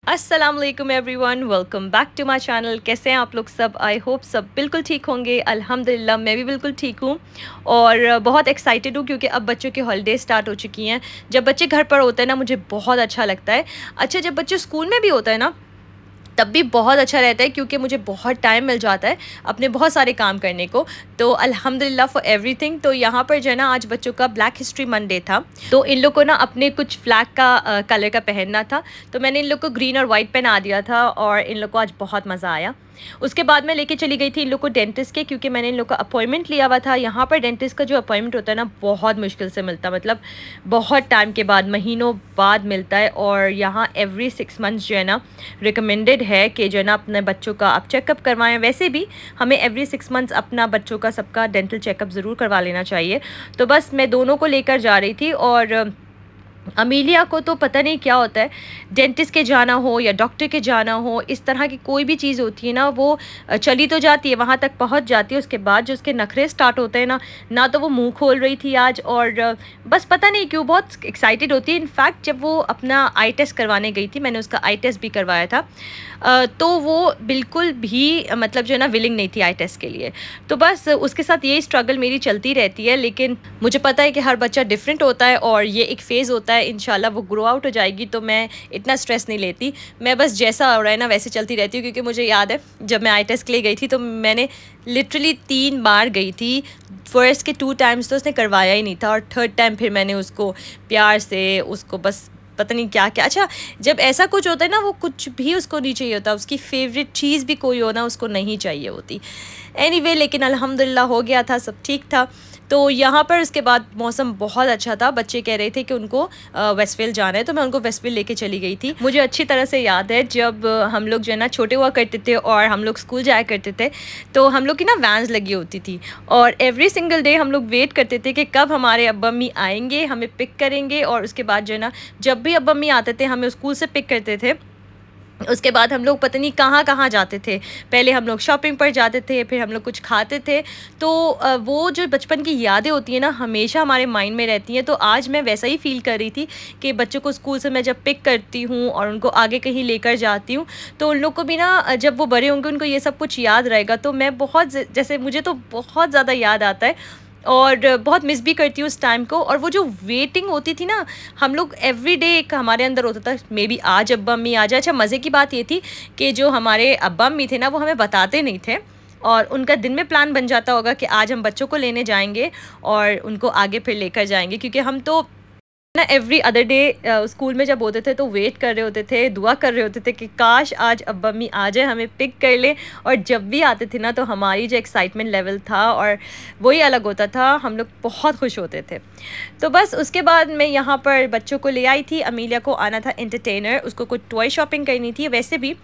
अस्सलाम वालेकुम everyone, welcome back to my channel. कैसे हैं आप लोग सब? आई होप सब बिल्कुल ठीक होंगे। अल्हम्दुलिल्लाह मैं भी बिल्कुल ठीक हूँ और बहुत एक्साइटेड हूँ क्योंकि अब बच्चों की हॉलीडेज स्टार्ट हो चुकी हैं। जब बच्चे घर पर होते हैं ना, मुझे बहुत अच्छा लगता है। अच्छा, जब बच्चे स्कूल में भी होता है ना, तब भी बहुत अच्छा रहता है क्योंकि मुझे बहुत टाइम मिल जाता है अपने बहुत सारे काम करने को। तो अल्हम्दुलिल्लाह फॉर एवरीथिंग। तो यहाँ पर जो है ना, आज बच्चों का ब्लैक हिस्ट्री मंडे था, तो इन लोग को ना अपने कुछ फ्लैग का कलर का पहनना था। तो मैंने इन लोग को ग्रीन और वाइट पहना दिया था और इन लोग को आज बहुत मज़ा आया। उसके बाद मैं लेके चली गई थी इन लोग को डेंटिस्ट के, क्योंकि मैंने इन लोग का अपॉइंटमेंट लिया हुआ था। यहाँ पर डेंटिस्ट का जो अपॉइंटमेंट होता है ना, बहुत मुश्किल से मिलता है, मतलब बहुत टाइम के बाद, महीनों बाद मिलता है। और यहाँ एवरी 6 मंथ्स जो है ना रिकमेंडेड है कि जो है ना अपने बच्चों का आप चेकअप करवाएं। वैसे भी हमें एवरी 6 मंथ्स अपना बच्चों का सबका डेंटल चेकअप ज़रूर करवा लेना चाहिए। तो बस मैं दोनों को लेकर जा रही थी और अमीलिया को तो पता नहीं क्या होता है, डेंटिस्ट के जाना हो या डॉक्टर के जाना हो, इस तरह की कोई भी चीज़ होती है ना, वो चली तो जाती है, वहाँ तक पहुँच जाती है। उसके बाद जो उसके नखरे स्टार्ट होते हैं ना तो वो मुंह खोल रही थी आज, और बस पता नहीं क्यों बहुत एक्साइटेड होती है। इनफैक्ट जब वो अपना आई टेस्ट करवाने गई थी, मैंने उसका आई टेस्ट भी करवाया था, तो वो बिल्कुल भी मतलब जो है ना विलिंग नहीं थी आई टेस्ट के लिए। तो बस उसके साथ ये स्ट्रगल मेरी चलती रहती है, लेकिन मुझे पता है कि हर बच्चा डिफरेंट होता है और ये एक फ़ेज़ होता है। इंशाल्लाह वो ग्रो आउट हो जाएगी, तो मैं इतना स्ट्रेस नहीं लेती। मैं बस जैसा हो रहा है ना वैसे चलती रहती हूँ, क्योंकि मुझे याद है जब मैं आई टेस्ट के लिए गई थी तो मैंने लिटरली 3 बार गई थी। फर्स्ट के 2 टाइम्स तो उसने करवाया ही नहीं था, और थर्ड टाइम फिर मैंने उसको प्यार से उसको बस पता नहीं क्या क्या। अच्छा, जब ऐसा कुछ होता है ना, वो कुछ भी उसको नहीं चाहिए होता, उसकी फेवरेट चीज़ भी कोई हो ना उसको नहीं चाहिए होती। एनीवे, लेकिन अल्हम्दुलिल्लाह हो गया था, सब ठीक था। तो यहाँ पर उसके बाद मौसम बहुत अच्छा था। बच्चे कह रहे थे कि उनको वेस्टफील्ड जाना है, तो मैं उनको वेस्टफील्ड लेके चली गई थी। मुझे अच्छी तरह से याद है जब हम लोग जो है ना छोटे हुआ करते थे और हम लोग स्कूल जाया करते थे, तो हम लोग की ना वैन्स लगी होती थी, और एवरी सिंगल डे हम लोग वेट करते थे कि कब हमारे अब्बा अम्मी आएंगे, हमें पिक करेंगे। और उसके बाद जो है ना, जब भी अब्बा अम्मी आते थे हमें स्कूल से पिक करते थे, उसके बाद हम लोग पता नहीं कहाँ कहाँ जाते थे। पहले हम लोग शॉपिंग पर जाते थे, फिर हम लोग कुछ खाते थे। तो वो जो बचपन की यादें होती हैं ना, हमेशा हमारे माइंड में रहती हैं। तो आज मैं वैसा ही फ़ील कर रही थी कि बच्चों को स्कूल से मैं जब पिक करती हूँ और उनको आगे कहीं लेकर जाती हूँ, तो उन लोग को भी ना जब वो बड़े होंगे उनको ये सब कुछ याद रहेगा। तो मैं बहुत जैसे मुझे तो बहुत ज़्यादा याद आता है और बहुत मिस भी करती हूँ उस टाइम को। और वो जो वेटिंग होती थी ना, हम लोग एवरी डे एक हमारे अंदर होता था, मे बी आज अब्बा अम्मी आ जाए। अच्छा, मज़े की बात ये थी कि जो हमारे अब्बा अम्मी थे ना, वो हमें बताते नहीं थे, और उनका दिन में प्लान बन जाता होगा कि आज हम बच्चों को लेने जाएंगे और उनको आगे फिर लेकर जाएंगे। क्योंकि हम तो ना एवरी अदर डे स्कूल में जब होते थे तो वेट कर रहे होते थे, दुआ कर रहे होते थे कि काश आज अब्बा अम्मी आ जाए, हमें पिक कर ले। और जब भी आते थे ना, तो हमारी जो एक्साइटमेंट लेवल था और वही अलग होता था, हम लोग बहुत खुश होते थे। तो बस उसके बाद मैं यहाँ पर बच्चों को ले आई थी। अमीलिया को आना था एंटरटेनर, उसको कुछ टॉय शॉपिंग करनी थी। वैसे भी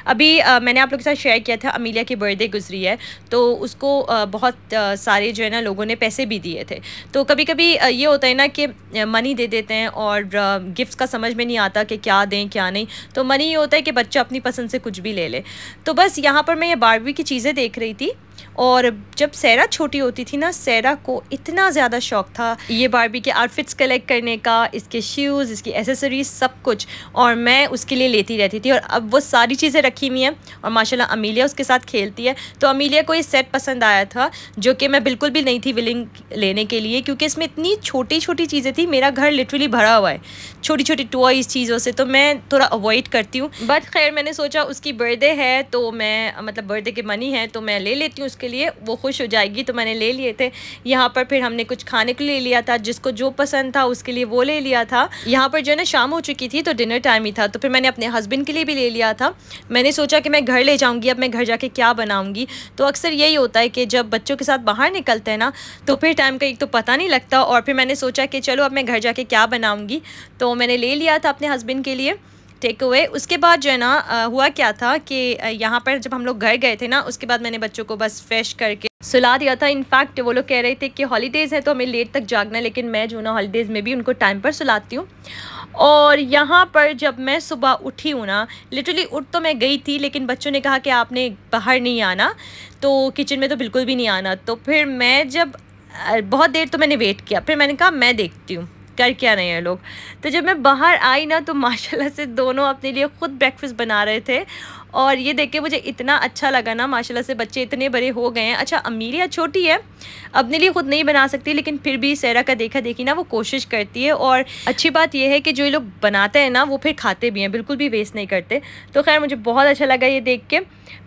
अभी मैंने आप लोगों के साथ शेयर किया था, अमीलिया की बर्थडे गुजरी है, तो उसको बहुत सारे जो है ना लोगों ने पैसे भी दिए थे। तो कभी कभी ये होता है ना कि मनी दे देते हैं और गिफ्ट्स का समझ में नहीं आता कि क्या दें क्या नहीं। तो मनी ये होता है कि बच्चा अपनी पसंद से कुछ भी ले ले। तो बस यहाँ पर मैं ये बारबी की चीज़ें देख रही थी, और जब सैरा छोटी होती थी ना, सैरा को इतना ज़्यादा शौक था ये बारबी के आउटफिट्स कलेक्ट करने का, इसके शूज़, इसकी एसेसरीज, सब कुछ, और मैं उसके लिए लेती रहती थी। और अब वो सारी चीज़ें रखी हुई हैं और माशाल्लाह अमीलिया उसके साथ खेलती है। तो अमीलिया को ये सेट पसंद आया था, जो कि मैं बिल्कुल भी नहीं थी विलिंग लेने के लिए, क्योंकि इसमें इतनी छोटी छोटी चीज़ें थी। मेरा घर लिटरली भरा हुआ है छोटी छोटी टॉयज़ चीज़ों से, तो मैं थोड़ा अवॉइड करती हूँ। बट खैर, मैंने सोचा उसकी बर्थडे है तो मैं मतलब बर्थडे के मनी है तो मैं ले लेती हूँ उसके लिए, वो खुश हो जाएगी। तो मैंने ले लिए थे। यहाँ पर फिर हमने कुछ खाने के लिए ले लिया था, जिसको जो पसंद था उसके लिए वो ले लिया था। यहाँ पर जो है ना शाम हो चुकी थी, तो डिनर टाइम ही था, तो फिर मैंने अपने हस्बैंड के लिए भी ले लिया था। मैंने सोचा कि मैं घर ले जाऊँगी, अब मैं घर जाके क्या बनाऊँगी। तो अक्सर यही होता है कि जब बच्चों के साथ बाहर निकलते हैं ना, तो फिर टाइम का एक तो पता नहीं लगता, और फिर मैंने सोचा कि चलो अब मैं घर जाके क्या बनाऊँगी, तो मैंने ले लिया था अपने हस्बैंड के लिए टेक अवे। उसके बाद जो है ना हुआ क्या था कि यहाँ पर जब हम लोग घर गए थे ना, उसके बाद मैंने बच्चों को बस फ्रेश करके सुला दिया था। इनफैक्ट वो लोग कह रहे थे कि हॉलीडेज़ है तो हमें लेट तक जागना है, लेकिन मैं जो ना हॉलीडेज़ में भी उनको टाइम पर सुलाती हूँ। और यहाँ पर जब मैं सुबह उठी हूँ ना, लिटरली उठ तो मैं गई थी, लेकिन बच्चों ने कहा कि आपने बाहर नहीं आना, तो किचन में तो बिल्कुल भी नहीं आना। तो फिर मैं जब बहुत देर तो मैंने वेट किया, फिर मैंने कहा मैं देखती हूँ कर क्या रहे हैं लोग। तो जब मैं बाहर आई ना तो माशाल्लाह से दोनों अपने लिए ख़ुद ब्रेकफास्ट बना रहे थे और ये देख के मुझे इतना अच्छा लगा ना, माशाल्लाह से बच्चे इतने बड़े हो गए हैं। अच्छा अमीलिया छोटी है, अपने लिए ख़ुद नहीं बना सकती, लेकिन फिर भी सहरा का देखा देखी ना वो कोशिश करती है। और अच्छी बात यह है कि जो ये लोग बनाते हैं ना वो फिर खाते भी हैं, बिल्कुल भी वेस्ट नहीं करते। तो खैर मुझे बहुत अच्छा लगा ये देख के।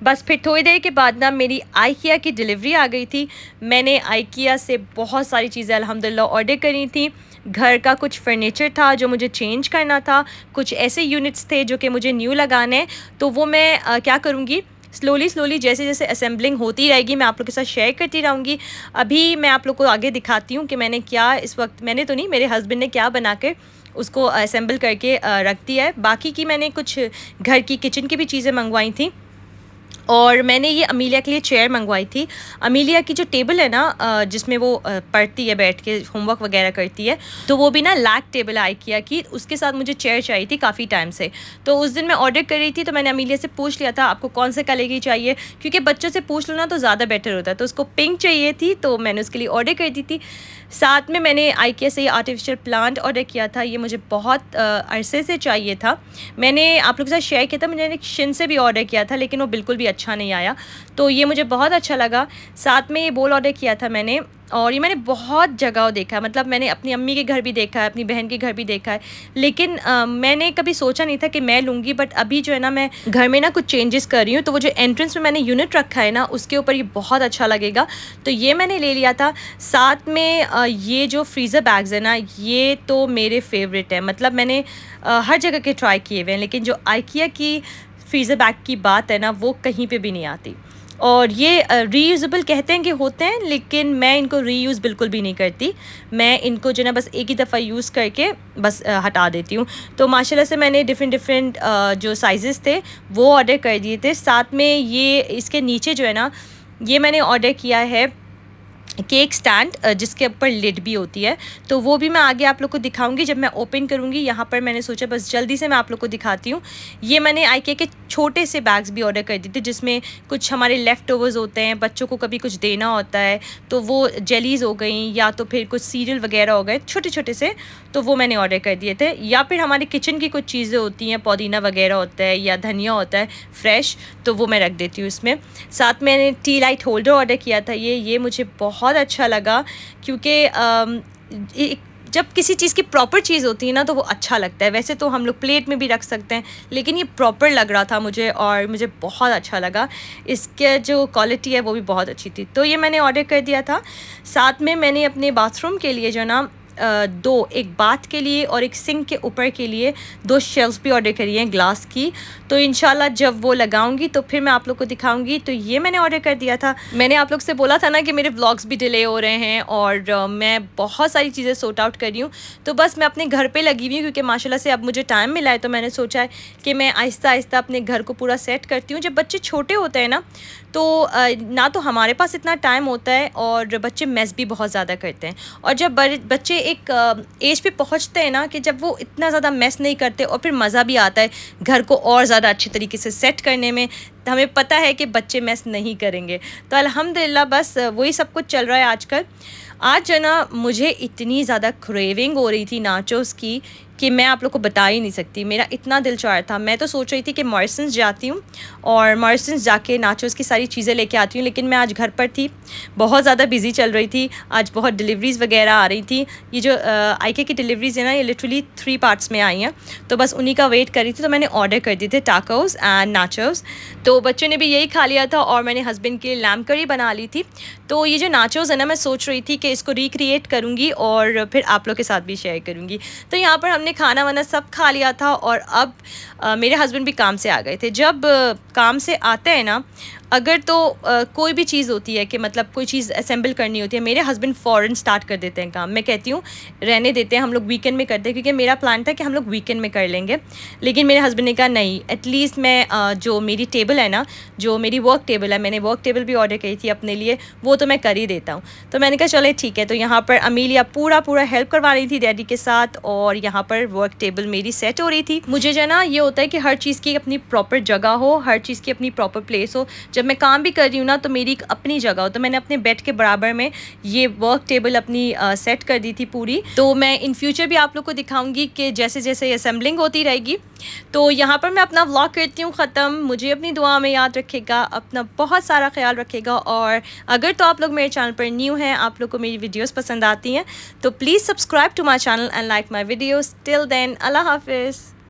बस फिर थोड़ी देर के बाद ना मेरी आइकिया की डिलीवरी आ गई थी। मैंने आइकिया से बहुत सारी चीज़ें अल्हम्दुलिल्लाह ऑर्डर करी थी। घर का कुछ फर्नीचर था जो मुझे चेंज करना था, कुछ ऐसे यूनिट्स थे जो कि मुझे न्यू लगाने, तो वो मैं क्या करूँगी स्लोली जैसे जैसे असेंबलिंग होती रहेगी मैं आप लोग के साथ शेयर करती रहूँगी। अभी मैं आप लोग को आगे दिखाती हूँ कि मैंने क्या इस वक्त, मैंने तो नहीं, मेरे हस्बैंड ने क्या बना कर उसको असेंबल करके रख दिया है। बाकी की मैंने कुछ घर की किचन की भी चीज़ें मंगवाई थी और मैंने ये अमीलिया के लिए चेयर मंगवाई थी। अमीलिया की जो टेबल है ना जिसमें वो पढ़ती है, बैठ के होमवर्क वगैरह करती है, तो वो भी ना लैक टेबल आइकिया की, उसके साथ मुझे चेयर चाहिए थी काफ़ी टाइम से। तो उस दिन मैं ऑर्डर कर रही थी तो मैंने अमीलिया से पूछ लिया था आपको कौन से कलर की चाहिए, क्योंकि बच्चों से पूछ लो ना तो ज़्यादा बेटर होता है। तो उसको पिंक चाहिए थी तो मैंने उसके लिए ऑर्डर कर दी थी। साथ में मैंने आइकिया से आर्टिफिशियल प्लांट ऑर्डर किया था, ये मुझे बहुत अरसे से चाहिए था। मैंने आप लोगों के साथ शेयर किया था, मैंने एक शिन से भी ऑर्डर किया था लेकिन वो बिल्कुल भी अच्छा नहीं आया, तो ये मुझे बहुत अच्छा लगा। साथ में ये बोल ऑर्डर किया था मैंने, और ये मैंने बहुत जगह देखा है, मतलब मैंने अपनी अम्मी के घर भी देखा है, अपनी बहन के घर भी देखा है, लेकिन मैंने कभी सोचा नहीं था कि मैं लूँगी। बट अभी जो है ना मैं घर में ना कुछ चेंजेस कर रही हूँ, तो वो जो एंट्रेंस में मैंने यूनिट रखा है ना उसके ऊपर ये बहुत अच्छा लगेगा, तो ये मैंने ले लिया था। साथ में ये जो फ्रीज़र बैग्स है ना ये तो मेरे फेवरेट है, मतलब मैंने हर जगह के ट्राई किए हुए हैं, लेकिन जो आइकिया की फ्रीज़र बैग की बात है ना वो कहीं पे भी नहीं आती। और ये रीयूज़ेबल कहते हैं कि होते हैं, लेकिन मैं इनको रीयूज़ बिल्कुल भी नहीं करती। मैं इनको जो ना बस एक ही दफ़ा यूज़ करके बस हटा देती हूँ। तो माशाल्लाह से मैंने डिफरेंट जो साइज़ेस थे वो ऑर्डर कर दिए थे। साथ में ये इसके नीचे जो है ना ये मैंने ऑर्डर किया है केक स्टैंड जिसके ऊपर लिड भी होती है, तो वो भी मैं आगे आप लोग को दिखाऊंगी जब मैं ओपन करूंगी। यहाँ पर मैंने सोचा बस जल्दी से मैं आप लोग को दिखाती हूँ। ये मैंने आइकिया के छोटे से बैग्स भी ऑर्डर कर दिए थे जिसमें कुछ हमारे लेफ़्ट ओवर्स होते हैं, बच्चों को कभी कुछ देना होता है, तो वो जेलीज़ हो गई या तो फिर कुछ सीरियल वगैरह हो गए छोटे छोटे से, तो वो मैंने ऑर्डर कर दिए थे। या फिर हमारे किचन की कुछ चीज़ें होती हैं, पुदीना वगैरह होता है या धनिया होता है फ्रेश, तो वो मैं रख देती हूँ इसमें। साथ में मैंने टी लाइट होल्डर ऑर्डर किया था, ये मुझे बहुत अच्छा लगा, क्योंकि जब किसी चीज़ की प्रॉपर चीज़ होती है ना तो वो अच्छा लगता है। वैसे तो हम लोग प्लेट में भी रख सकते हैं, लेकिन ये प्रॉपर लग रहा था मुझे और मुझे बहुत अच्छा लगा। इसके जो क्वालिटी है वो भी बहुत अच्छी थी, तो ये मैंने ऑर्डर कर दिया था। साथ में मैंने अपने बाथरूम के लिए जो ना एक बाथ के लिए और एक सिंक के ऊपर के लिए 2 शेल्फ भी ऑर्डर करी हैं ग्लास की, तो इंशाल्लाह जब वो लगाऊंगी तो फिर मैं आप लोग को दिखाऊंगी। तो ये मैंने ऑर्डर कर दिया था। मैंने आप लोग से बोला था ना कि मेरे व्लॉग्स भी डिले हो रहे हैं और मैं बहुत सारी चीज़ें सॉर्ट आउट कर रही हूँ, तो बस मैं अपने घर पे लगी हुई हूँ क्योंकि माशाल्लाह से अब मुझे टाइम मिला है, तो मैंने सोचा है कि मैं आहिस्ता आहिस्ता अपने घर को पूरा सेट करती हूँ। जब बच्चे छोटे होते हैं ना तो ना तो हमारे पास इतना टाइम होता है और बच्चे मेस भी बहुत ज़्यादा करते हैं, और जब बच्चे एक एज पे पहुंचते हैं ना कि जब वो इतना ज़्यादा मेस नहीं करते और फिर मज़ा भी आता है घर को और ज़्यादा अच्छे तरीके से सेट करने में। हमें पता है कि बच्चे मेस नहीं करेंगे, तो अल्हम्दुलिल्लाह बस वही सब कुछ चल रहा है आजकल। आज जो ना मुझे इतनी ज़्यादा क्रेविंग हो रही थी नाचोस की कि मैं आप लोग को बता ही नहीं सकती। मेरा इतना दिल चाह रहा था, मैं तो सोच रही थी कि मॉरिसन्स जाती हूँ और मॉरिसन्स जाके नाचोस की सारी चीज़ें लेके आती हूँ, लेकिन मैं आज घर पर थी, बहुत ज़्यादा बिजी चल रही थी। आज बहुत डिलीवरीज़ वगैरह आ रही थी। ये जो आइकिया की डिलीवरीज़ है ना ये लिटरली 3 पार्ट्स में आई हैं, तो बस उन्हीं का वेट कर रही थी। तो मैंने ऑर्डर कर दिए थे टाकोस एंड नाचोस, तो बच्चों ने भी यही खा लिया था और मैंने हस्बैंड के लिए लैम्ब करी बना ली थी। तो ये जो नाचोस है ना मैं सोच रही थी कि इसको रिक्रिएट करूँगी और फिर आप लोग के साथ भी शेयर करूँगी। तो यहाँ पर हमने खाना वाना सब खा लिया था और अब मेरे हस्बैंड भी काम से आ गए थे। जब काम से आते हैं ना अगर तो कोई भी चीज़ होती है कि मतलब कोई चीज़ असेंबल करनी होती है, मेरे हस्बैंड फ़ौरन स्टार्ट कर देते हैं काम। मैं कहती हूँ रहने देते हैं, हम लोग वीकेंड में करते हैं, क्योंकि मेरा प्लान था कि हम लोग वीकेंड में कर लेंगे, लेकिन मेरे हस्बैंड ने कहा नहीं, एटलीस्ट मैं जो मेरी टेबल है ना, जो मेरी वर्क टेबल है, मैंने वर्क टेबल भी ऑर्डर की थी अपने लिए, वो तो मैं कर ही देता हूँ। तो मैंने कहा चले ठीक है। तो यहाँ पर अमीलिया पूरा हेल्प करवा रही थी डैडी के साथ और यहाँ पर वर्क टेबल मेरी सेट हो रही थी। मुझे जो है ना ये होता है कि हर चीज़ की अपनी प्रॉपर जगह हो, हर चीज़ की अपनी प्रॉपर प्लेस हो। जब मैं काम भी कर रही हूँ ना तो मेरी एक अपनी जगह हो, तो मैंने अपने बेड के बराबर में ये वर्क टेबल अपनी सेट कर दी थी पूरी। तो मैं इन फ्यूचर भी आप लोग को दिखाऊंगी कि जैसे जैसे असेंबलिंग होती रहेगी। तो यहाँ पर मैं अपना व्लॉग करती हूँ ख़त्म। मुझे अपनी दुआ में याद रखेगा, अपना बहुत सारा ख्याल रखेगा, और अगर तो आप लोग मेरे चैनल पर न्यू हैं, आप लोग को मेरी वीडियोस पसंद आती हैं, तो please subscribe to my channel and like my videos. Till then, अल्लाह हाफिज़।